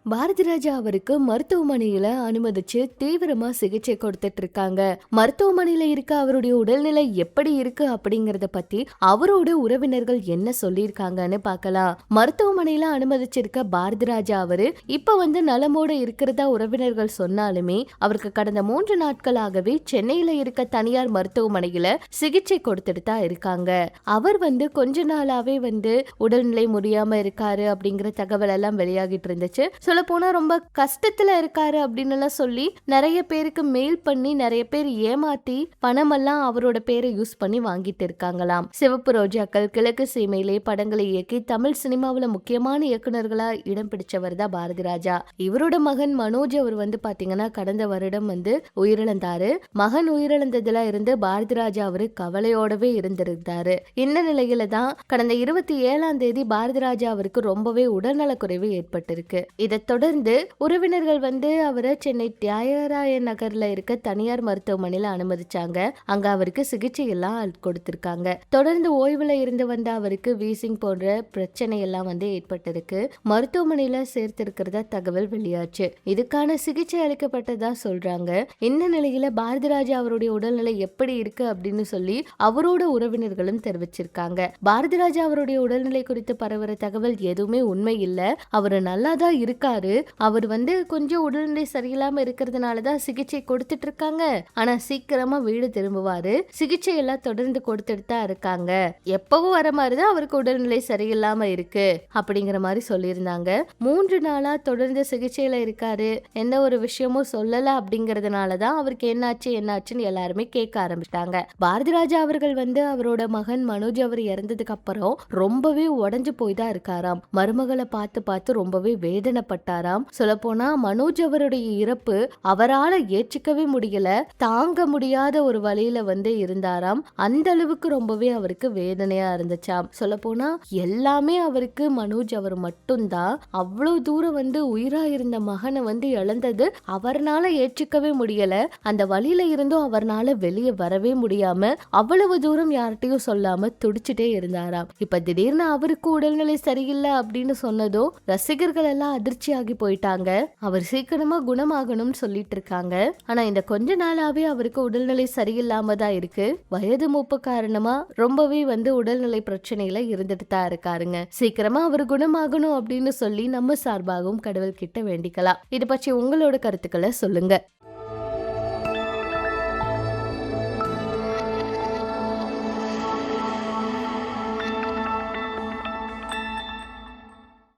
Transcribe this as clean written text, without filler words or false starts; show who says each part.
Speaker 1: பாரதிராஜா அவருக்கு மருத்துவமனையில அனுமதிச்சு தீவிரமா சிகிச்சை கொடுத்துட்டு இருக்காங்க. மருத்துவமனையில இருக்க அவருடைய உடல்நிலை எப்படி இருக்கு அப்படிங்கறத பத்தி அவரோட உறவினர்கள் என்ன சொல்லியிருக்காங்கன்னு பார்க்கலாம். மருத்துவமனையில அனுமதிச்சிருக்க பாரதிராஜா அவரு இப்ப நலமோட இருக்கிறதா உறவினர்கள் சொன்னாலுமே அவருக்கு கடந்த 3 நாட்களாகவே சென்னையில இருக்க தனியார் மருத்துவமனையில சிகிச்சை கொடுத்துட்டு தான் இருக்காங்க. அவர் கொஞ்ச நாளாவே உடல்நிலை முடியாம இருக்காரு அப்படிங்கிற தகவல் எல்லாம் வெளியாகிட்டு இருந்துச்சு. சொல்ல போனா ரொம்ப கஷ்டத்துல இருக்காரு அப்படின்னு சொல்லி நிறைய பேருக்கு மெயில் பண்ணி நிறைய பேர் ஏமாத்தி பணமெல்லாம் அவரோட பேரை யூஸ் பண்ணி வாங்கிட்டு இருக்காங்களாம். சிவப்பு ரோஜாக்கள், கிழக்கு சீமையிலே படங்களை இயக்கி தமிழ் சினிமாவில முக்கியமான இயக்குநர்களா இடம் பிடிச்சவர் தான் பாரதிராஜா. இவரோட மகன் மனோஜ் அவர் பாத்தீங்கன்னா கடந்த வருடம் உயிரிழந்தாரு. மகன் உயிரிழந்ததுல இருந்து பாரதிராஜா அவரு கவலையோடவே இருந்திருந்தாரு. இந்த நிலையில தான் கடந்த 27ஆம் தேதி பாரதிராஜா அவருக்கு ரொம்பவே உடல்நலக்குறைவு ஏற்பட்டிருக்கு. இதை தொடர்ந்து உறவினர்கள் அவரை சென்னை தியாகராய நகர்ல இருக்க தனியார் மருத்துவமனையில அனுமதிச்சாங்க. அங்க அவருக்கு சிகிச்சை எல்லாம் கொடுத்திருக்காங்க. தொடர்ந்து ஓய்வுல இருந்து அவருக்கு வீசிங் போன்ற பிரச்சனை எல்லாம் ஏற்பட்டிருக்கு. மருத்துவமனையில சேர்த்திருக்கிறதா தகவல் வெளியாச்சு. இதுக்கான சிகிச்சை அளிக்கப்பட்டதா சொல்றாங்க. இந்த நிலையில பாரதிராஜா அவருடைய உடல்நிலை எப்படி இருக்கு அப்படின்னு சொல்லி அவரோட உறவினர்களும் தெரிவிச்சிருக்காங்க. பாரதிராஜா அவருடைய உடல்நிலை குறித்து பரவுற தகவல் எதுவுமே உண்மை இல்ல. அவரு நல்லாதான் இருக்காரு. அவர் கொஞ்சம் உடல்நிலை சரியில்லாம இருக்கிறதுனாலதான் சிகிச்சை கொடுத்துட்டு இருக்காங்க. ஆனா சீக்கிரமா வீடு திரும்புவாரு. சிகிச்சை எல்லாம் தொடர்ந்து கொடுத்துட்டு தான் இருக்காங்க. எப்பவும் வர மாதிரிதான் அவருக்கு உடல்நிலை சரியில்லாம இருக்கு அப்படிங்கிற மாதிரி சொல்லியிருந்தாங்க. 3 நாளா தொடர்ந்து சிகிச்சையில இருக்காரு. எந்த ஒரு விஷயமும் சொல்லல அப்படிங்கறதுனாலதான் அவருக்கு என்னாச்சுன்னு எல்லாருமே கேட்க ஆரம்பிச்சிட்டாங்க. பாரதிராஜா அவர்கள் அவரோட மகன் மனோஜ் அவர் இறந்ததுக்கு அப்புறம் ரொம்பவே உடஞ்சு போய் தான் இருக்காராம். மருமகளை பார்த்து ரொம்பவே வேதனைப்பட்டாராம். சொல்ல போனா மனோஜ் அவருடைய இறப்பு அவரால் ஏற்றுக்கவே முடியல. தாங்க முடியாத ஒரு வழியில இருந்தாராம். அந்த அளவுக்கு ரொம்பவே அவருக்கு வேதனையா இருந்துச்சாம். சொல்ல போனா எல்லாமே அவருக்கு மனோஜ் அவர் மட்டும்தான். அவ்வளவு தூரம் உயிரா இருந்த மகனை இழந்தது அவர்னால ஏற்றுக்கவே முடியல. அந்த வழியில இருந்தும் அவர்னால வெளியே வரவே முடியாம அவ்வளவு தூரம் யார்கிட்டையும் சொல்லாம துடிச்சுட்டே இருந்தாராம். இப்ப திடீர்னு அவருக்கு உடல்நிலை சரியில்லை அப்படின்னு சொன்னதும் ரசிகர்கள் எல்லாம் அதிர்ச்சி ஆகி போயிட்டாங்க. அவர் சீக்கிரமா குணமாகணும்னு சொல்லிட்டு இருக்காங்க. ஆனா இந்த கொஞ்ச நாளாவே அவருக்கு உடல்நிலை சரியில்லாம தான் இருக்கு. வயது மூப்பு காரணமா ரொம்பவே உடல்நிலை பிரச்சனையில இருந்துட்டு தான் இருக்காருங்க. சீக்கிரமா அவர் குணமாகணும் அப்படின்னு சொல்லி நம்ம சார்பாகவும் கடவுள் கிட்ட வேண்டிக்கலாம். இது பற்றி உங்களோட கருத்துக்களை சொல்லுங்க.